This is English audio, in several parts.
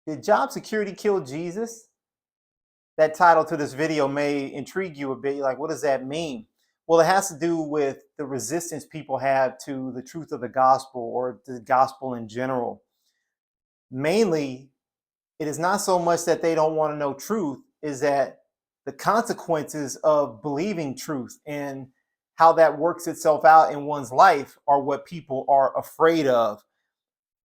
Did job security kill Jesus? That title to this video may intrigue you a bit. You're like, what does that mean? Well, it has to do with the resistance people have to the truth of the gospel or the gospel in general. Mainly, it is not so much that they don't want to know truth, is that the consequences of believing truth and how that works itself out in one's life are what people are afraid of.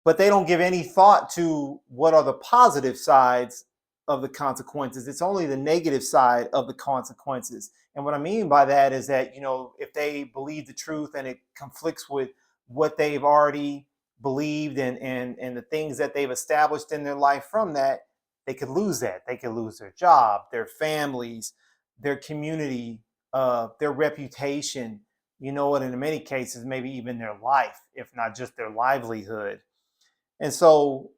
But they don't give any thought to what are the positive sides of the consequences. It's only the negative side of the consequences. And what I mean by that is that, if they believe the truth and it conflicts with what they've already believed and the things that they've established in their life from that, they could lose that. They could lose their job, their families, their community, their reputation, and in many cases, maybe even their life, if not just their livelihood. And so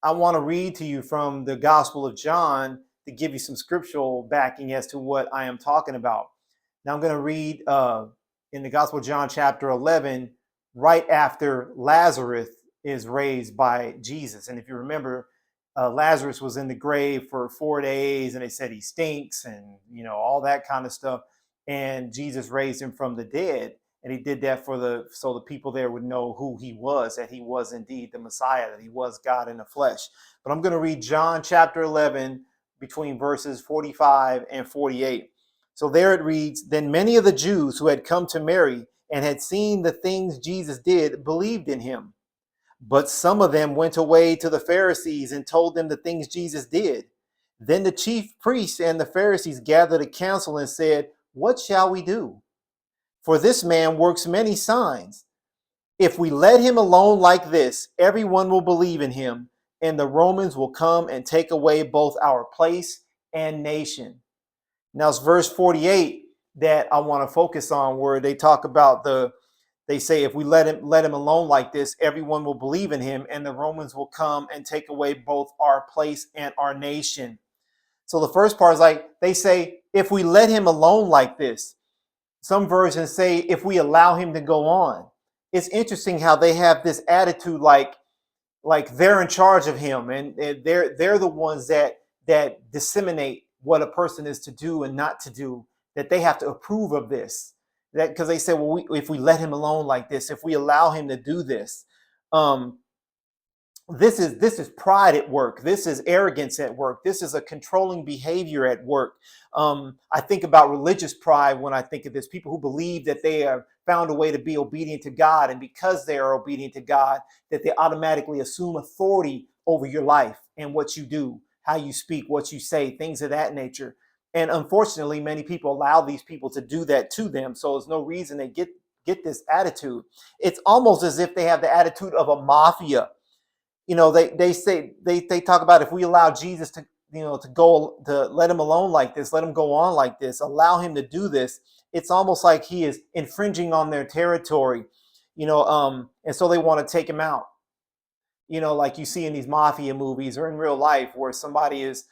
I want to read to you from the Gospel of John to give you some scriptural backing as to what I am talking about. Now I'm going to read in the Gospel of John chapter 11, right after Lazarus is raised by Jesus. And if you remember, Lazarus was in the grave for 4 days and they said he stinks and, all that kind of stuff. And Jesus raised him from the dead. And he did that so the people there would know who he was, that he was indeed the Messiah, that he was God in the flesh. But I'm going to read John chapter 11 between verses 45 and 48. So there it reads, "Then many of the Jews who had come to Mary and had seen the things Jesus did believed in him. But some of them went away to the Pharisees and told them the things Jesus did. Then the chief priests and the Pharisees gathered a council and said, 'What shall we do? For this man works many signs. If we let him alone like this, everyone will believe in him, and the Romans will come and take away both our place and nation.'" Now it's verse 48 that I want to focus on, where they talk about they say, if we let him alone like this, everyone will believe in him, and the Romans will come and take away both our place and our nation. So the first part is like, they say, if we let him alone like this. Some versions say, if we allow him to go on. It's interesting how they have this attitude like they're in charge of him, and they're the ones that disseminate what a person is to do and not to do, that they have to approve of this. That because they say, well, if we let him alone like this, if we allow him to do this, this is pride at work. This is arrogance at work. This is a controlling behavior at work. I think about religious pride when I think of this. People who believe that they have found a way to be obedient to God, and because they are obedient to God, that they automatically assume authority over your life and what you do, how you speak, what you say, things of that nature. And unfortunately, many people allow these people to do that to them. So there's no reason they get this attitude. It's almost as if they have the attitude of a mafia. They say they talk about, if we allow Jesus to let him alone like this, let him go on like this, allow him to do this, it's almost like he is infringing on their territory, and so they want to take him out, like you see in these mafia movies or in real life, where somebody is,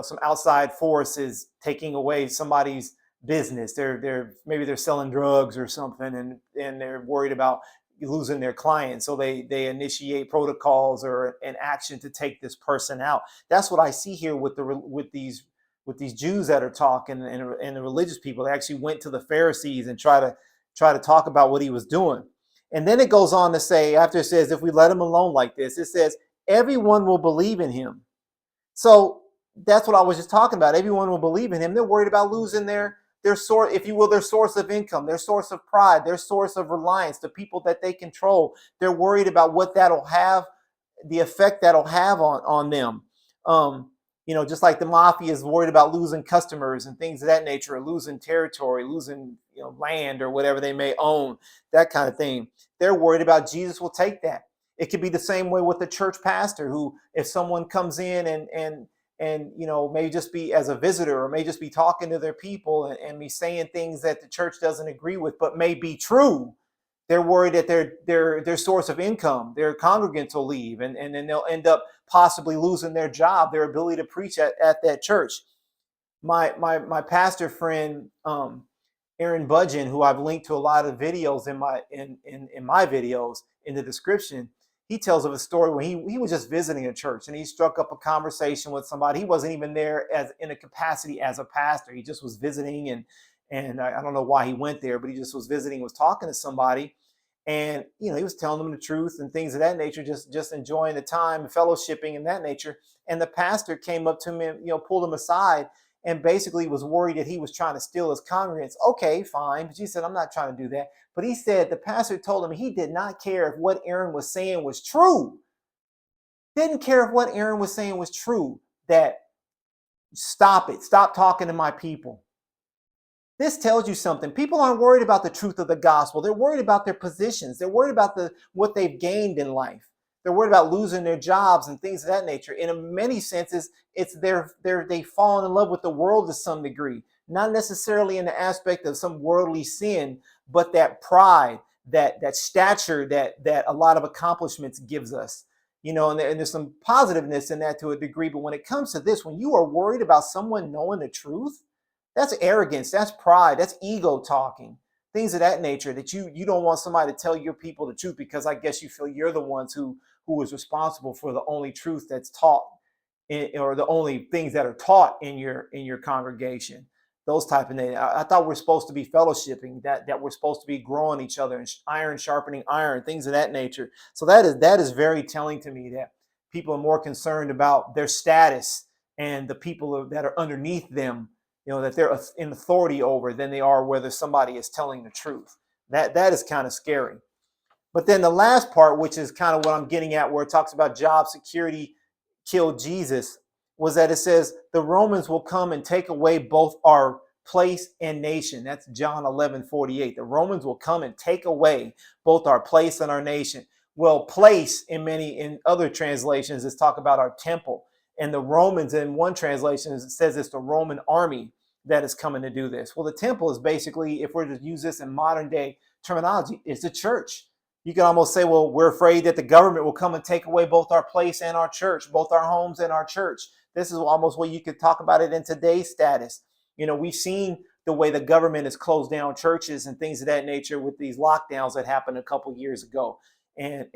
some outside force is taking away somebody's business. Maybe they're selling drugs or something, and they're worried about losing their clients, so they initiate protocols or an action to take this person out. That's what I see here with these Jews that are talking, and the religious people. They actually went to the Pharisees and try to talk about what he was doing. And then it goes on to say, after it says, if we let him alone like this, it says, everyone will believe in him. So that's what I was just talking about. Everyone will believe in him. They're worried about losing their source, if you will, their source of income, their source of pride, their source of reliance, the people that they control. They're worried about what that'll have, the effect that'll have on them. Just like the mafia is worried about losing customers and things of that nature, or losing territory, losing land or whatever they may own, that kind of thing. They're worried about Jesus will take that. It could be the same way with the church pastor, who, if someone comes in and may just be as a visitor, or may just be talking to their people and be saying things that the church doesn't agree with, but may be true, they're worried that their source of income, their congregants will leave, and then they'll end up possibly losing their job, their ability to preach at that church. My pastor friend, Aaron Budgeon, who I've linked to a lot of videos in my videos in the description, he tells of a story when he was just visiting a church and he struck up a conversation with somebody. He wasn't even there as in a capacity as a pastor. He just was visiting, and I don't know why he went there, but he just was visiting, was talking to somebody, and he was telling them the truth and things of that nature, just enjoying the time, fellowshipping and that nature. And the pastor came up to him and pulled him aside and basically was worried that he was trying to steal his congregants. Okay, fine. But he said, I'm not trying to do that. But he said the pastor told him he did not care if what Aaron was saying was true. Didn't care if what Aaron was saying was true. That stop it. Stop talking to my people. This tells you something. People aren't worried about the truth of the gospel. They're worried about their positions. They're worried about what they've gained in life. They're worried about losing their jobs and things of that nature. And in many senses, it's they've fallen in love with the world to some degree. Not necessarily in the aspect of some worldly sin, but that pride, that stature that a lot of accomplishments gives us. And there's some positiveness in that to a degree. But when it comes to this, when you are worried about someone knowing the truth, that's arrogance, that's pride, that's ego talking, things of that nature, that you don't want somebody to tell your people the truth because I guess you feel you're the ones who is responsible for the only truth that's taught or the only things that are taught in your congregation. Those type of things. I thought we're supposed to be fellowshipping, that we're supposed to be growing each other and iron sharpening iron, things of that nature. So that is very telling to me that people are more concerned about their status and the people that are underneath them, that they're in authority over, than they are whether somebody is telling the truth. That is kind of scary. But then the last part, which is kind of what I'm getting at, where it talks about job security killed Jesus, was that it says the Romans will come and take away both our place and nation. That's John 11:48. The Romans will come and take away both our place and our nation. Well, place in other translations is talk about our temple. And the Romans, in one translation, it says it's the Roman army that is coming to do this. Well, the temple is basically, if we're to use this in modern day terminology, it's the church. You can almost say, well, we're afraid that the government will come and take away both our place and our church, both our homes and our church. This is almost what you could talk about it in today's status. We've seen the way the government has closed down churches and things of that nature with these lockdowns that happened a couple years ago. And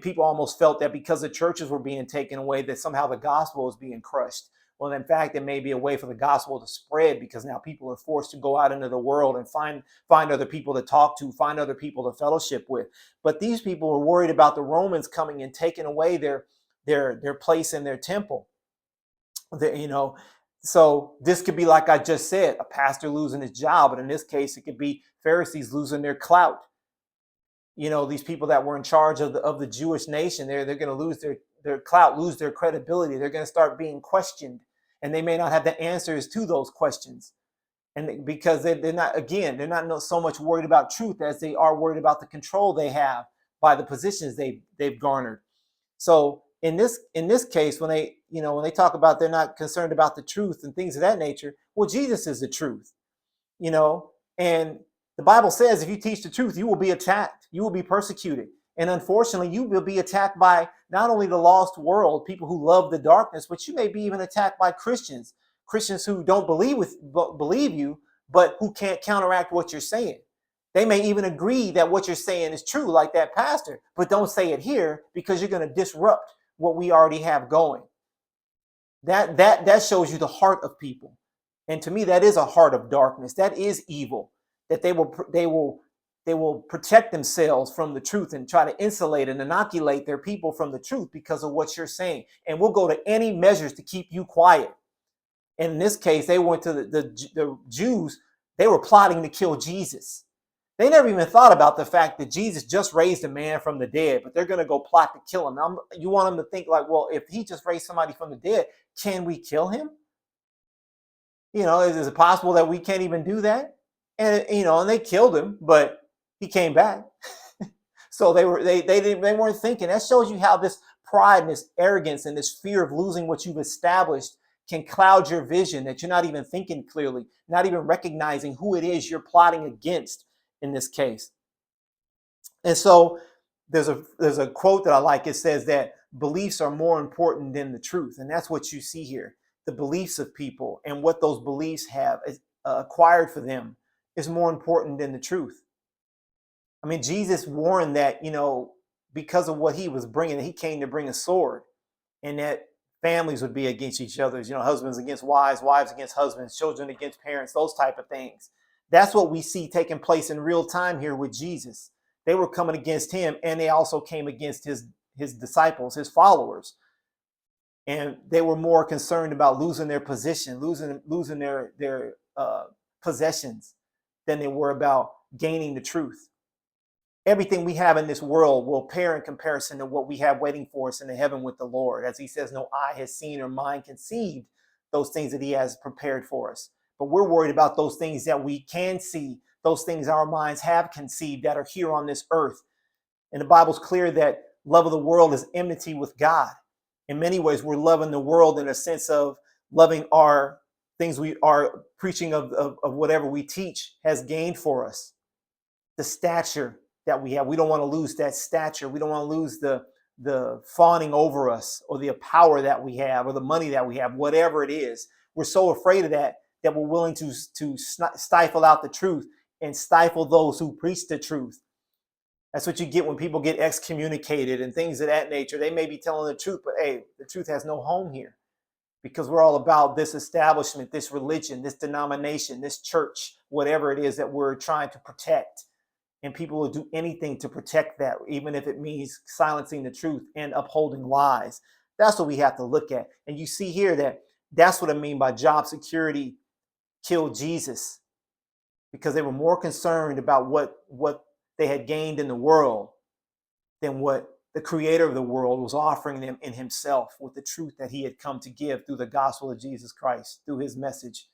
people almost felt that because the churches were being taken away, that somehow the gospel was being crushed. Well, in fact, it may be a way for the gospel to spread because now people are forced to go out into the world and find other people to talk to, find other people to fellowship with. But these people were worried about the Romans coming and taking away their place in their temple. So this could be, like I just said, a pastor losing his job, but in this case, it could be Pharisees losing their clout. These people that were in charge of the Jewish nation, they're going to lose their clout, lose their credibility. They're going to start being questioned, and they may not have the answers to those questions. And because they're not so much worried about truth as they are worried about the control they have by the positions they've garnered. So in this case, when they talk about they're not concerned about the truth and things of that nature, well, Jesus is the truth, and the Bible says if you teach the truth, you will be attacked, you will be persecuted. And unfortunately, you will be attacked by not only the lost world, people who love the darkness, but you may be even attacked by Christians who don't believe you, but who can't counteract what you're saying. They may even agree that what you're saying is true, like that pastor, but don't say it here because you're going to disrupt what we already have going. That shows you the heart of people. And to me, that is a heart of darkness. That is evil. That they will protect themselves from the truth and try to insulate and inoculate their people from the truth because of what you're saying. And we'll go to any measures to keep you quiet. And in this case, they went to the Jews. They were plotting to kill Jesus. They never even thought about the fact that Jesus just raised a man from the dead, but they're going to go plot to kill him. Now, you want them to think like, well, if he just raised somebody from the dead, can we kill him? Is it possible that we can't even do that? And and they killed him, but he came back. So they weren't thinking. That shows you how this pride and this arrogance and this fear of losing what you've established can cloud your vision, that you're not even thinking clearly, not even recognizing who it is you're plotting against in this case. And so there's a quote that I like. It says that beliefs are more important than the truth. And that's what you see here. The beliefs of people and what those beliefs have acquired for them is more important than the truth. I mean, Jesus warned that, because of what he was bringing. He came to bring a sword, and that families would be against each other. Husbands against wives, wives against husbands, children against parents, those type of things. That's what we see taking place in real time here with Jesus. They were coming against him, and they also came against his disciples, his followers. And they were more concerned about losing their position, losing their possessions, than they were about gaining the truth. Everything we have in this world will pale in comparison to what we have waiting for us in the heaven with the Lord. As he says, no eye has seen or mind conceived those things that he has prepared for us. But we're worried about those things that we can see, those things our minds have conceived that are here on this earth. And the Bible's clear that love of the world is enmity with God. In many ways, we're loving the world in a sense of loving our things we are preaching of whatever we teach has gained for us. The stature that we have. We don't want to lose that stature. We don't want to lose the fawning over us, or the power that we have, or the money that we have, whatever it is. We're so afraid of that we're willing to stifle out the truth and stifle those who preach the truth. That's what you get when people get excommunicated and things of that nature. They may be telling the truth, but hey, the truth has no home here, because we're all about this establishment, this religion, this denomination, this church, whatever it is that we're trying to protect. And people will do anything to protect that, even if it means silencing the truth and upholding lies. That's what we have to look at. And you see here that that's what I mean by job security killed Jesus, because they were more concerned about what they had gained in the world than what the creator of the world was offering them in himself, with the truth that he had come to give through the gospel of Jesus Christ, through his message.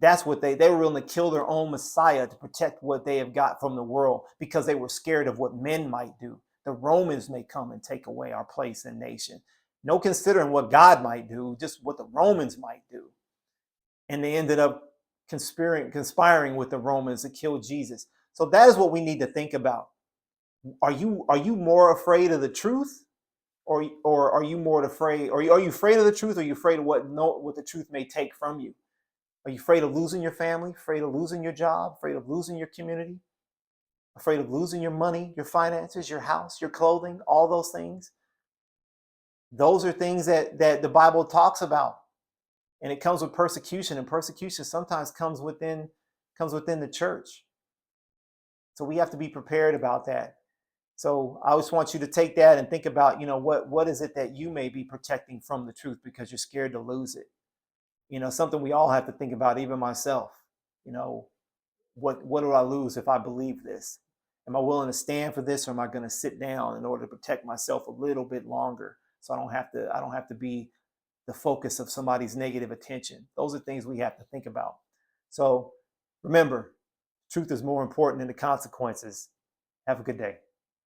That's what they were willing to kill their own Messiah to protect what they have got from the world, because they were scared of what men might do. The Romans may come and take away our place in nation. No considering what God might do, just what the Romans might do. And they ended up conspiring with the Romans to kill Jesus. So that is what we need to think about. Are you more afraid of the truth, or are you more afraid? Or are you afraid of the truth, or are you afraid of what the truth may take from you? Are you afraid of losing your family, afraid of losing your job, afraid of losing your community, afraid of losing your money, your finances, your house, your clothing, all those things? Those are things that the Bible talks about. And it comes with persecution, and persecution sometimes comes within the church. So we have to be prepared about that. So I always want you to take that and think about, what is it that you may be protecting from the truth because you're scared to lose it? Something we all have to think about, even myself. What do I lose if I believe this? Am I willing to stand for this, or am I going to sit down in order to protect myself a little bit longer, so I don't have to be the focus of somebody's negative attention? Those are things we have to think about. So remember, truth is more important than the consequences. Have a good day.